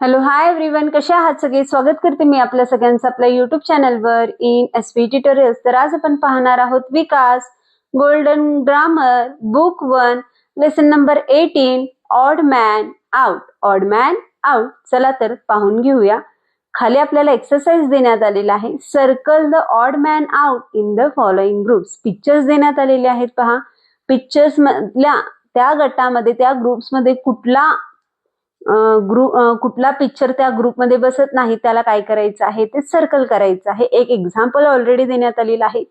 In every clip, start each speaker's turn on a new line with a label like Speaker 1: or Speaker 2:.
Speaker 1: Hello hi everyone, कशा आहात सगळे? स्वागत करते मी आपल्या सगळ्यांचं आपल्या YouTube चॅनलवर इन एसपी ट्युटोरियल्स. तर आज आपण पाहणार आहोत Vikas golden grammar book 1 lesson number 18 odd man out. Odd man out. चला तर पाहून घेऊया. खाली आपल्याला एक्सरसाइज देण्यात आलेला आहे. Circle the odd man out in the following groups. Pictures देण्यात आलेले आहेत. पहा, पिक्चर्स मधल्या त्या गटामध्ये त्या ग्रुप्स मध्ये कुठला पिक्चर त्या ग्रुपमध्ये बसत नाही त्याला काय करायचं आहे ते सर्कल करायचं आहे. एक एक्झाम्पल ऑलरेडी देण्यात आलेला आहे.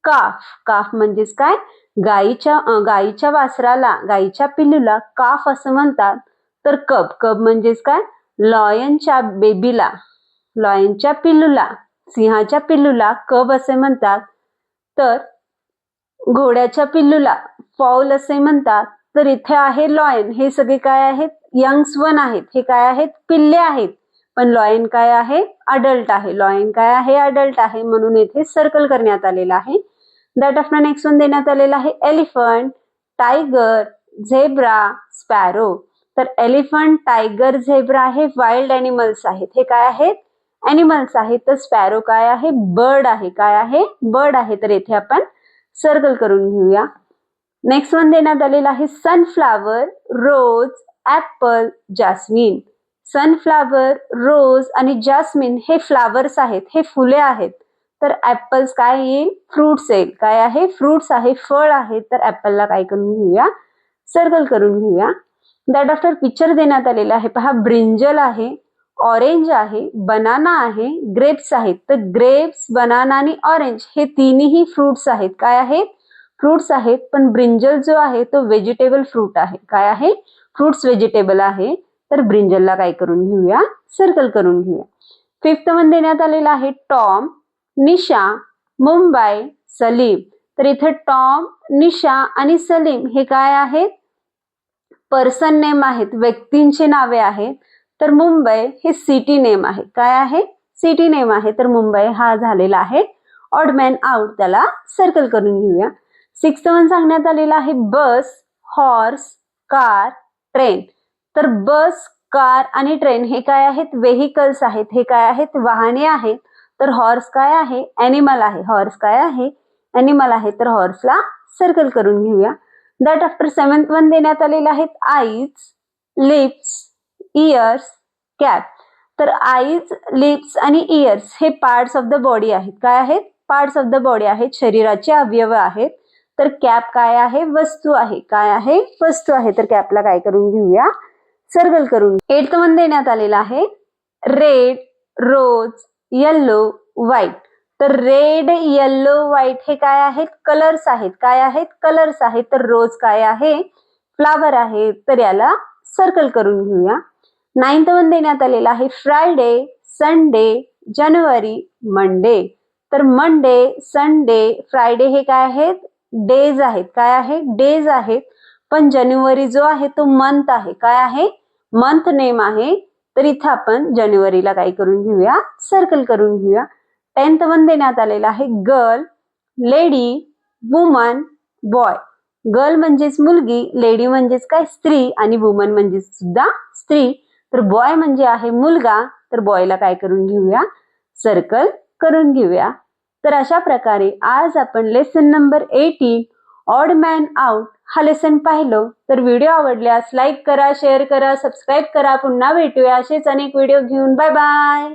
Speaker 1: काफ. काफ म्हणजेच काय? गायीच्या वासराला, गायीच्या पिल्लूला काफ असं म्हणतात. तर कब. कब म्हणजेच काय? लॉयनच्या बेबीला, लॉयनच्या पिल्लूला, सिंहाच्या पिल्लूला कब असे म्हणतात. तर घोड्याच्या पिल्लूला फाऊल असे म्हणतात. तर इथे आहे लॉयन. हे सगळे काय आहेत? यंग्स वन आहेत. हे काय आहेत? पिल्ले आहेत. पण लॉयन काय आहे? अडल्ट आहे. लॉयन काय आहे? अडल्ट आहे. म्हणून येथे सर्कल करण्यात आलेला आहे. दॅट आफ्टर नेक्स्ट वन देण्यात आलेला आहे एलिफंट, टायगर, झेब्रा, स्पॅरो. तर एलिफंट, टायगर, झेब्रा हे वाईल्ड एनिमल्स आहेत. हे काय आहेत? एनिमल्स आहेत. तर स्पॅरो काय आहे? बर्ड आहे. काय आहे? बर्ड आहे. तर येथे आपण सर्कल करून घेऊया. नेक्स्ट वन देण्यात आलेला आहे सनफ्लावर, रोज, ऍपल, जास्मिन. सनफ्लावर, रोज आणि जास्मिन हे फ्लावर्स आहेत. हे फुले आहेत. तर ऍपल्स काय येईल? फ्रुट्स येईल. काय आहे? फ्रुट्स आहे, फळ आहे. तर ऍपलला काय करून घेऊया? सर्कल करून घेऊया. दॅट आफ्टर पिक्चर देण्यात आलेला आहे. पहा, ब्रिंजल आहे, ऑरेंज आहे, बनाना आहे, ग्रेप्स आहेत. तर ग्रेप्स, बनाना आणि ऑरेंज हे तिन्ही फ्रुट्स आहेत. काय आहेत? फ्रुट्स आहेत. पण ब्रिंजल जो आहे तो व्हेजिटेबल फ्रूट आहे. काय आहे? फ्रुट्स व्हेजिटेबल आहे. तर ब्रिंजलला काय करून घेऊया? सर्कल करून घेऊया. फिफ्थ वन देण्यात आलेला आहे टॉम, निशा, मुंबई, सलीम. तर इथे टॉम, निशा आणि सलीम हे काय आहेत? पर्सन नेम आहेत, व्यक्तींची नावे आहेत. तर मुंबई हे सिटी नेम आहे. काय आहे? सिटी नेम आहे. तर मुंबई हा झालेला आहे ऑड मॅन आउट. त्याला सर्कल करून घेऊया. सिक्स्थ वन सांगण्यात आलेला आहे बस, हॉर्स, कार, ट्रेन. तर बस, कार आणि ट्रेन हे काय आहेत? व्हेकल्स आहेत. हे काय आहेत? वाहने आहेत. तर हॉर्स काय आहे? एनिमल आहे. हॉर्स काय आहे? एनिमल आहे. तर हॉर्सला सर्कल करून घेऊया. दॅट आफ्टर सेवन्थ वन देण्यात आलेला आहेत आईज, लिप्स, इयर्स, कॅप. तर आईज, लिप्स आणि इयर्स हे पार्ट्स ऑफ द बॉडी आहेत. काय आहेत? पार्ट्स ऑफ द बॉडी आहेत, शरीराचे अवयव आहेत. तर कॅप काय आहे? वस्तू आहे. काय आहे? वस्तू आहे. तर कॅपला काय करून घेऊया? सर्कल करून. एट्थ वन देण्यात आलेला आहे रेड, रोज, येल्लो, व्हाईट. तर रेड, येल्लो, व्हाईट हे काय आहेत? कलर्स आहेत. काय आहेत? कलर्स आहेत. तर रोज काय आहे? फ्लावर आहे. तर याला सर्कल करून घेऊया. नाइन्थ वन देण्यात आलेला आहे फ्रायडे, संडे, जानेवारी, मंडे. तर मंडे, संडे, फ्रायडे हे काय आहेत? डेज आहेत. काय आहे? डेज आहेत. पण जानेवारी जो आहे तो मंथ आहे. काय आहे? मंथ नेम आहे. तर इथं आपण जानेवारीला काय करून घेऊया? सर्कल करून घेऊया. 10th वन देण्यात आलेला आहे girl, lady, woman, boy. Girl म्हणजेच मुलगी, लेडी म्हणजेच काय? स्त्री, आणि वुमन म्हणजे सुद्धा स्त्री. तर बॉय म्हणजे आहे मुलगा. तर बॉयला काय करून घेऊया? सर्कल करून घेऊया. तर अशा प्रकारे आज आपण lesson number 18 odd man out हा लेसन पाहिलं. तर व्हिडिओ आवडल्यास लाईक करा, शेअर करा, सबस्क्राईब करा. पुन्हा भेटूया असेच अनेक व्हिडिओ घेऊन. Bye bye.